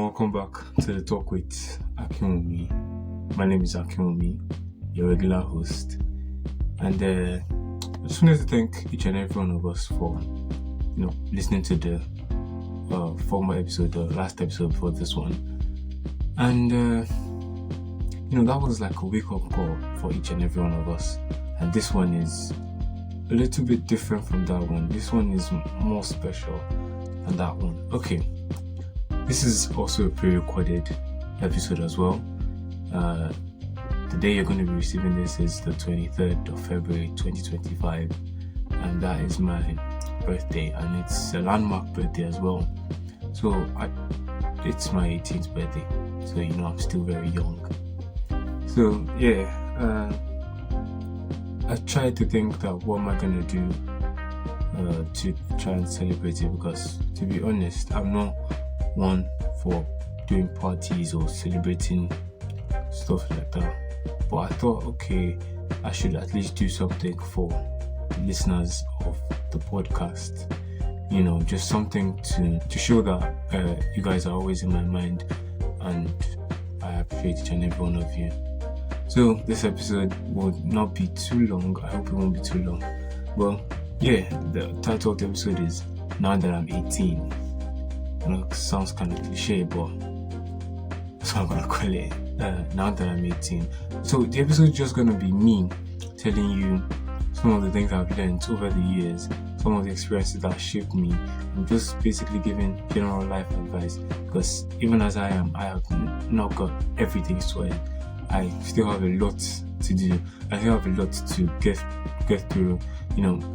welcome back to the Talk with Akinwunmi. My name is Akinwunmi, your regular host, and I just wanted to thank each and every one of us for listening to the former episode, the last episode before this one, and that was like a wake-up call for each and every one of us, and this one is a little bit different from that one. This one is more special than that one. Okay. This is also a pre-recorded episode as well. The day you're going to be receiving this is the 23rd of February 2025, and that is my birthday, and it's a landmark birthday as well. So it's my 18th birthday, so I'm still very young. So I tried to think that what am I going to do to try and celebrate it, because to be honest, I'm not one for doing parties or celebrating stuff like that, but I thought, okay, I should at least do something for the listeners of the podcast, just something to show that you guys are always in my mind, and I appreciate each and every one of you. So this episode will not be too long. I hope it won't be too long. Well, the title of the episode is Now That I'm 18. Sounds kind of cliche, but that's what I'm gonna call it. Now that I'm 18. So the episode is just gonna be me telling you some of the things I've learned over the years, some of the experiences that shaped me, and just basically giving general life advice. Because even as I am, I have not got everything sorted. I still have a lot to do. I still have a lot to get through.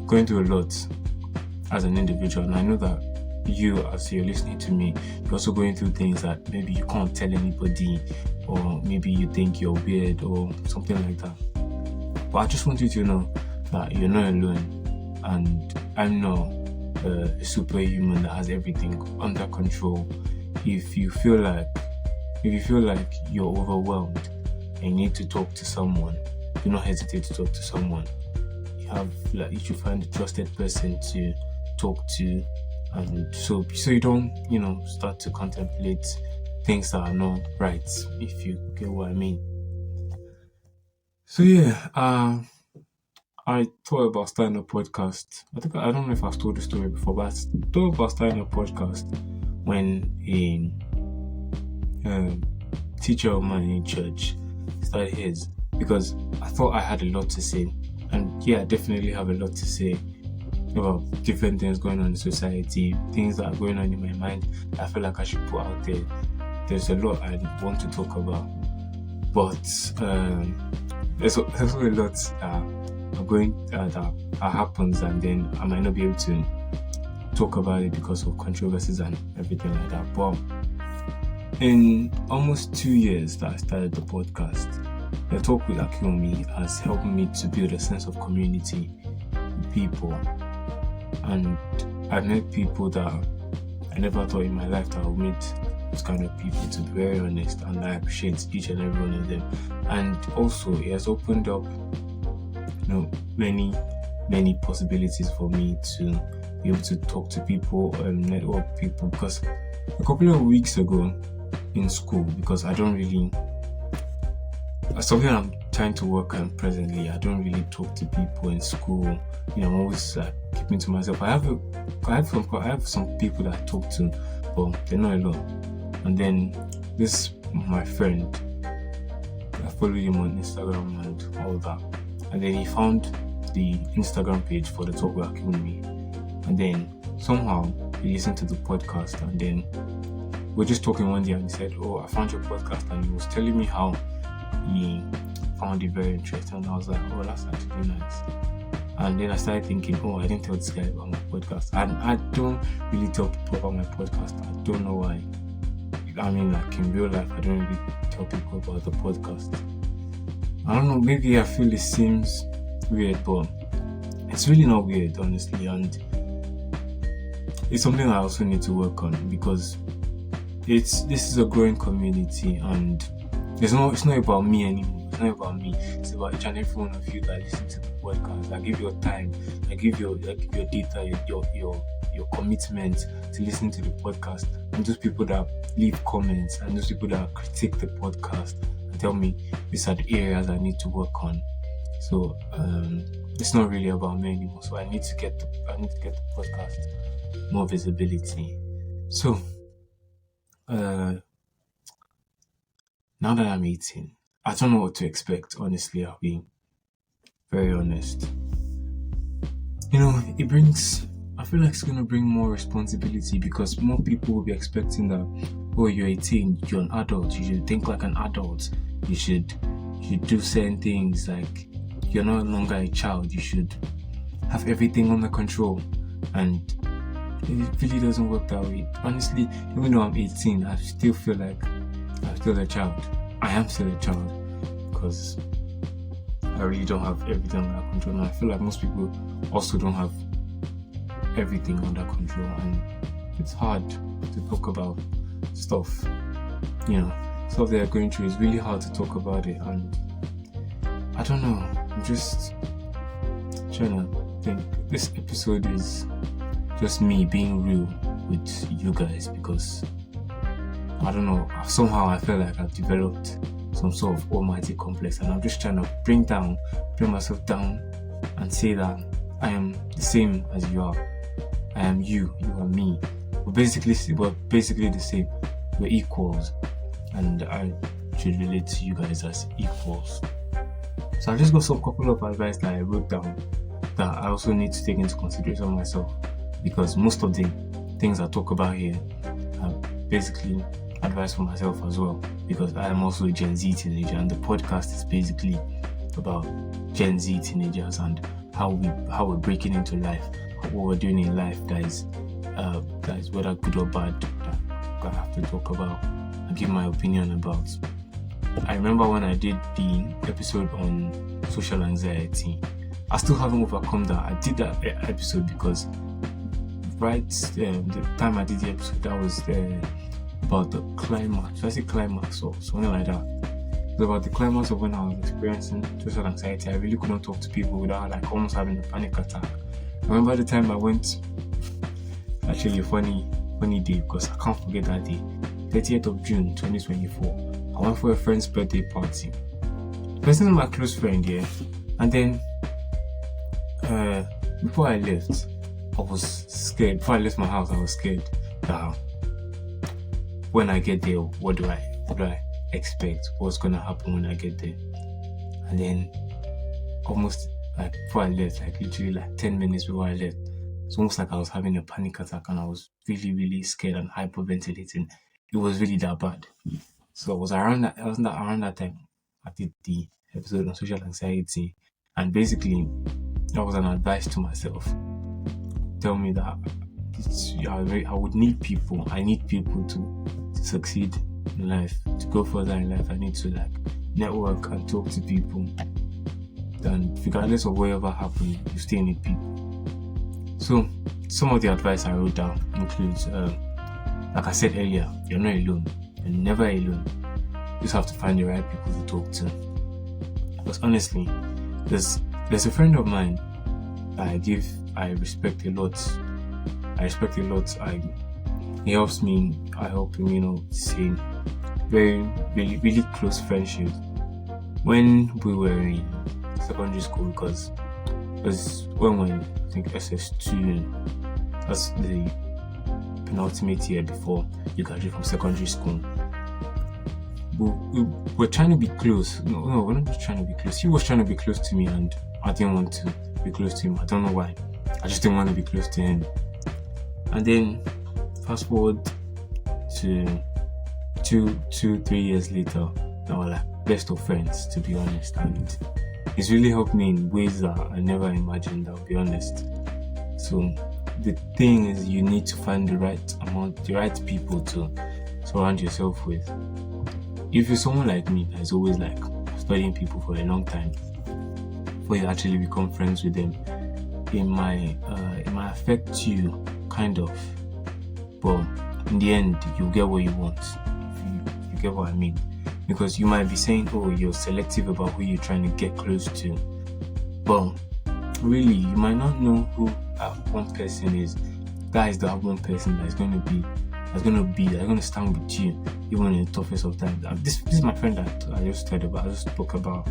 Going through a lot as an individual, and I know that you, as you're listening to me, you're also going through things that maybe you can't tell anybody, or maybe you think you're weird or something like that. But I just want you to know that you're not alone, and I'm not a superhuman that has everything under control. If you feel like you're overwhelmed and you need to talk to someone, do not hesitate to talk to someone. You should find a trusted person to talk to. And so you don't, start to contemplate things that are not right, if you get what I mean. So I thought about starting a podcast. I don't know if I've told the story before, but I thought about starting a podcast when a teacher of mine in church started his, because I thought I had a lot to say, and I definitely have a lot to say about different things going on in society, things that are going on in my mind. I feel like I should put out there. There's a lot I want to talk about, but there's also a lot that happens, and then I might not be able to talk about it because of controversies and everything like that. But in almost 2 years that I started the podcast, the Talk with Akinwunmi has helped me to build a sense of community with people. And I've met people that I never thought in my life that I would meet those kind of people, to be very honest, and I appreciate each and every one of them. And also it has opened up many possibilities for me to be able to talk to people and network with people, because a couple of weeks ago in school, because I don't really, something I'm trying to work on presently, I don't really talk to people in school. I'm always keeping to myself. I have some people that I talk to, but they're not a lot. And then my friend, I followed him on Instagram and all that, and then he found the Instagram page for the Talk with Akinwunmi, and then somehow he listened to the podcast, and then we're just talking one day, and he said, "Oh, I found your podcast," and he was telling me how he found it very interesting, and I was like, "Oh, that's actually nice." And then I started thinking, I didn't tell this guy about my podcast. And I don't really tell people about my podcast. I don't know why. I mean, like in real life, I don't really tell people about the podcast. I don't know, maybe I feel it seems weird, but it's really not weird, honestly. And it's something I also need to work on, because this is a growing community, and it's not about me anymore. It's not about me. It's about each and every one of you that listen to the podcast. I give your time. I give your data, your your commitment to listen to the podcast, and those people that leave comments, and those people that critique the podcast and tell me these are the areas I need to work on. So it's not really about me anymore. So I need to get the podcast more visibility. So now that I'm 18, I don't know what to expect. Honestly, I'll be very honest. I feel like it's going to bring more responsibility, because more people will be expecting that, oh, you're 18, you're an adult, you should think like an adult, you should do certain things, like you're no longer a child, you should have everything under control. And it really doesn't work that way. Honestly, even though I'm 18, I still feel like I'm still a child. I am still a child, because I really don't have everything under control. And I feel like most people also don't have everything under control, and it's hard to talk about stuff they're going through. It's really hard to talk about it, and I don't know, I'm just trying to think. This episode is just me being real with you guys, because I don't know, somehow I feel like I've developed some sort of almighty complex, and I'm just trying to bring myself down and say that I am the same as you are. I am you are me. We're basically the same. We're equals, and I should relate to you guys as equals. So I just got some couple of advice that I wrote down that I also need to take into consideration myself, because most of the things I talk about here are basically advice for myself as well, because I am also a Gen Z teenager, and the podcast is basically about Gen Z teenagers and how we're breaking into life, what we're doing in life that is whether good or bad, that I have to talk about and give my opinion about. I remember when I did the episode on social anxiety, I still haven't overcome that. I did that episode because the time I did the episode, that was about the climax. Should I say climax or something like that? It was about the climax of when I was experiencing social anxiety. I really couldn't talk to people without almost having a panic attack. I remember the time I went, actually a funny day, because I can't forget that day, 30th of June 2024. I went for a friend's birthday party. The person is my close friend, yeah. And then before I left, I was scared. Before I left my house, I was scared that when I get there, what do I expect? What's gonna happen when I get there? And then almost before I left, literally 10 minutes before I left, it's almost like I was having a panic attack, and I was really, really scared and hyperventilating. It was really that bad. So it was around that time I did the episode on social anxiety, and basically that was an advice to myself. Tell me that I would need people. I need people to succeed in life, to go further in life. I need to network and talk to people. And regardless of whatever happens, you still need people. So some of the advice I wrote down includes, like I said earlier, you're not alone. You're never alone. You just have to find the right people to talk to. Because honestly, there's a friend of mine that I respect a lot. He helps me, I help him, same. Very, really, really close friendship. When we were in secondary school, because when we were, I think, SS2, that's the penultimate year before you graduate from secondary school. We're trying to be close. No, we're not just trying to be close. He was trying to be close to me, and I didn't want to be close to him. I don't know why. I just didn't want to be close to him. And then fast forward to 2-3 years later, now we're best of friends, to be honest. And it's really helped me in ways that I never imagined, I'll be honest. So the thing is, you need to find the right people to surround yourself with. If you're someone like me that's always studying people for a long time before you actually become friends with them, it might affect you kind of, but in the end you'll get what you want, if you get what I mean. Because you might be saying, oh, you're selective about who you're trying to get close to, but really you might not know who that one person is that is that one person that's going to stand with you even in the toughest of times. This is my friend that I just spoke about.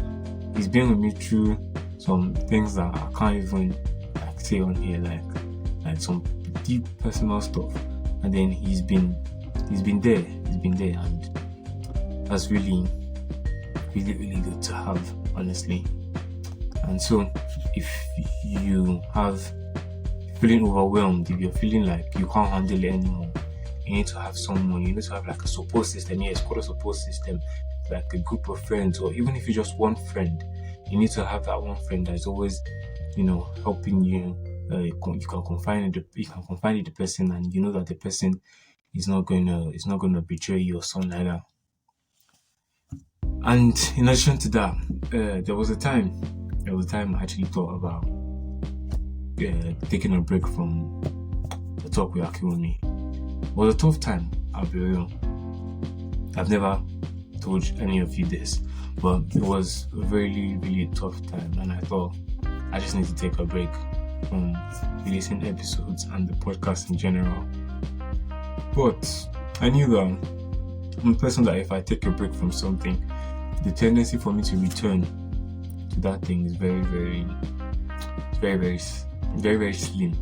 He's been with me through some things that I can't even say on here, like some deep personal stuff, and then he's been there, and that's really good to have, honestly. And so if you have feeling overwhelmed, if you're feeling like you can't handle it anymore, you need to have someone, you need to have like a support system. Yes, call a support system, like a group of friends, or even if you're just one friend, you need to have that one friend that's always, helping you. You can confide in the person, and you know that the person is not gonna betray you or something like that. And in addition to that, there was a time I actually thought about taking a break from the Talk with Akinwunmi. It was a tough time, I'll be real. I've never told any of you this, but it was a really, really tough time, and I thought I just need to take a break from releasing episodes and the podcast in general. But I knew that I'm a person that if I take a break from something, the tendency for me to return to that thing is very, very slim.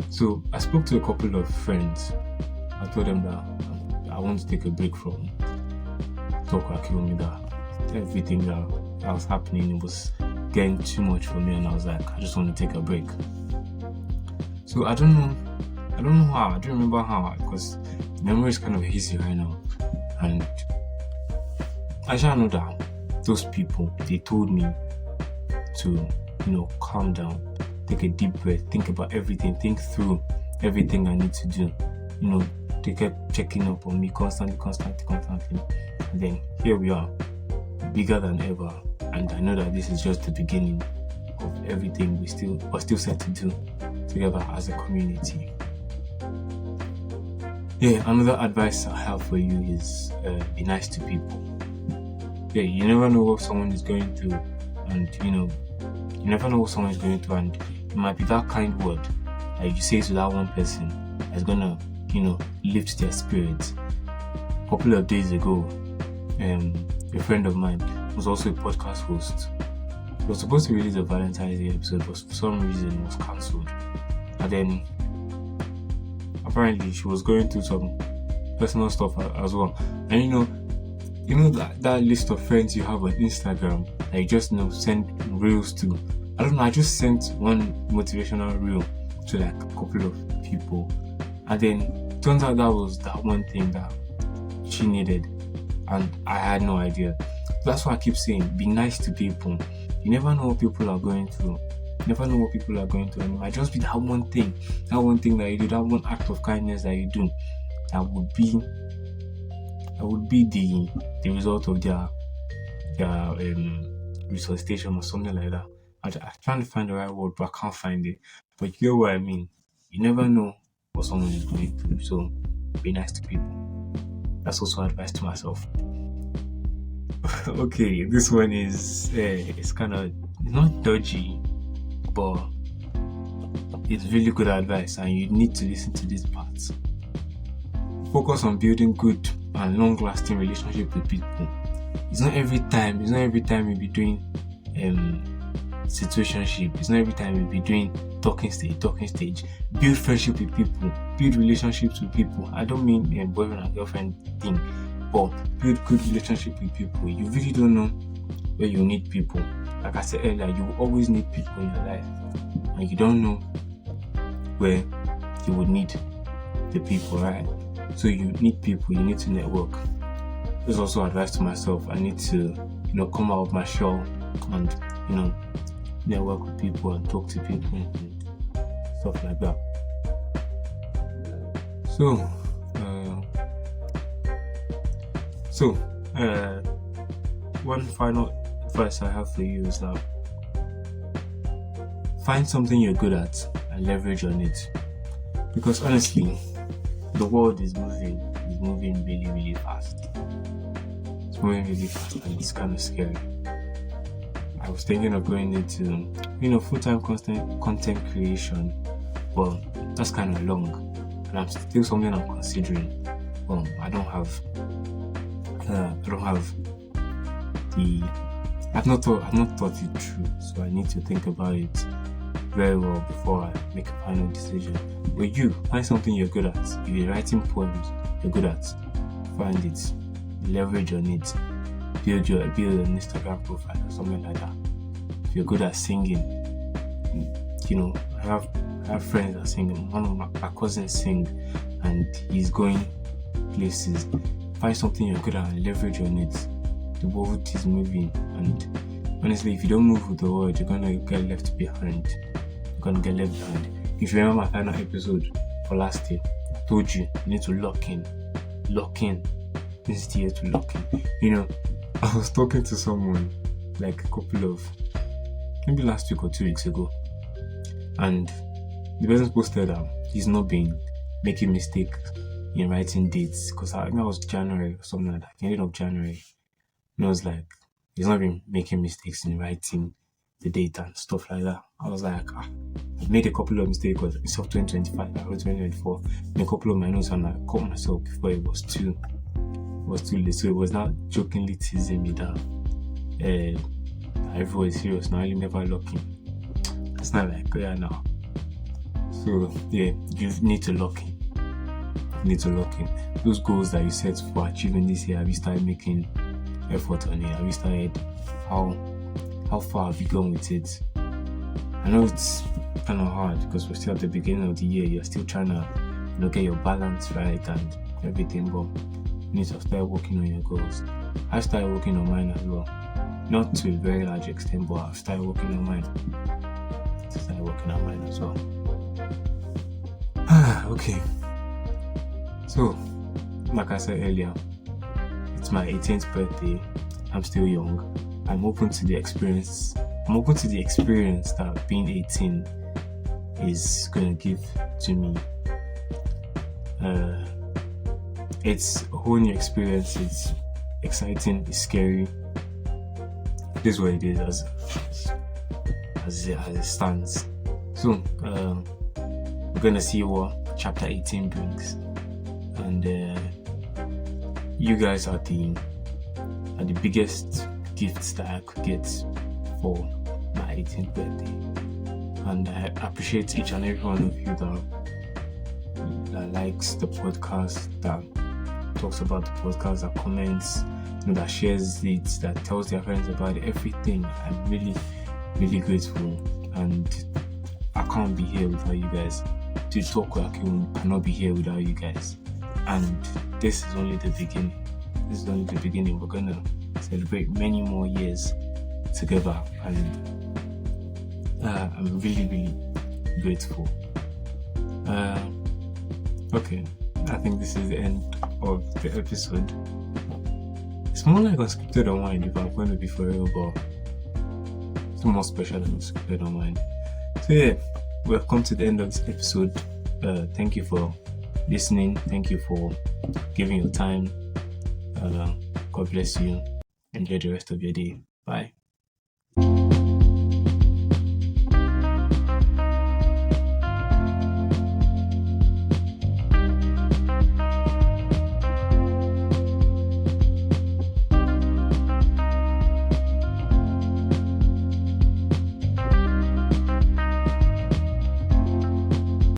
So I spoke to a couple of friends. I told them that I want to take a break from Talk with Akinwunmi, that everything that was happening, it was getting too much for me, and I was like, I just want to take a break. So I don't know how, I don't remember how, because the memory is kind of hazy right now. And I just know that those people, they told me to, calm down, take a deep breath, think about everything, think through everything I need to do. They kept checking up on me constantly. And then here we are, bigger than ever. And I know that this is just the beginning of everything we're still set to do together as a community. Yeah, another advice I have for you is be nice to people. Yeah, you never know what someone is going through, and you never know what someone is going through, and it might be that kind word that you say to that one person that's gonna, lift their spirits. A couple of days ago, a friend of mine was also a podcast host. He was supposed to release a Valentine's Day episode, but for some reason it was cancelled. And then apparently she was going through some personal stuff as well. And that list of friends you have on Instagram that you just send reels to. I don't know, I just sent one motivational reel to like a couple of people, and then turns out that was that one thing that she needed, and I had no idea. That's why I keep saying, be nice to people. You never know what people are going through. And it might just be that one thing that you do, that one act of kindness that you do, that would be the result of their resuscitation or something like that. I'm trying to find the right word, but I can't find it. But you know what I mean. You never know what someone is going through, so be nice to people. That's also advice to myself. Okay, this one is it's kind of not dodgy, but it's really good advice, and you need to listen to this part. Focus on building good and long-lasting relationship with people. It's not every time you'll be doing situationship. It's not every time you'll be doing talking stage. Build friendship with people, build relationships with people. I don't mean boyfriend and girlfriend thing, but build good relationship with people. You really don't know where you need people. Like I said earlier, you will always need people in your life, and you don't know where you would need the people, right? So you need people, you need to network. This is also advice to myself. I need to, come out of my shell and, network with people and talk to people and stuff like that. So, one final advice I have for you is that find something you're good at and leverage on it. Because honestly, the world is moving really, really fast. It's moving really fast, and it's kind of scary. I was thinking of going into, full-time content creation, but that's kind of long, and I'm still something I'm considering. I've not thought it through, so I need to think about it very well before I make a final decision. But you find something you're good at. If you're writing poems, you're good at, find it, leverage on it, build an Instagram profile or something like that. If you're good at singing, I have friends that sing. One of my cousins sing, and he's going places. Find something you're good at and leverage on it. The world is moving, and honestly, if you don't move with the world, you're gonna get left behind. If you remember my final episode for last year, I told you need to lock in. This is the year to lock in. I was talking to someone like a couple of, maybe last week or 2 weeks ago, and the person posted that he's not been making mistakes in writing dates, because I think that was January or something like that, the end of January. And I was like, he's not been making mistakes in writing the date and stuff like that. I was like, I made a couple of mistakes, because instead of 2025, I wrote 2024. In a couple of my notes, and I caught myself before it was too late. So it was not jokingly teasing me that everyone is serious now, you never lock in. It's not like, yeah, now. So yeah, you need to lock in. Those goals that you set for achieving this year, have you started making effort on it? Have you started, how far have you gone with it? I know it's kind of hard because we're still at the beginning of the year. You're still trying to get your balance right and everything, but you need to start working on your goals. I started working on mine as well, not to a very large extent, but I've started working on mine. As well. Okay, so like I said earlier, it's my 18th birthday. I'm still young. I'm open to the experience that being 18 is going to give to me. It's a whole new experience. It's exciting, it's scary. This is what it is as it stands. So we're going to see what chapter 18 brings, and you guys are the biggest gifts that I could get for my 18th birthday, and I appreciate each and every one of you that likes the podcast, that talks about the podcast, that comments, that shares it, that tells their friends about it, everything. I'm really, really grateful, and I can't be here without you guys. To talk with Akinwunmi cannot be here without you guys, and this is only the beginning. We're gonna celebrate many more years together, and I'm really, really grateful. Okay, I think this is the end of the episode. It's more like unscripted online, if I'm going to be for real, but it's more special than unscripted online. So yeah, we have come to the end of this episode. Thank you for listening. Thank you for giving your time. God bless you. Enjoy the rest of your day. Bye.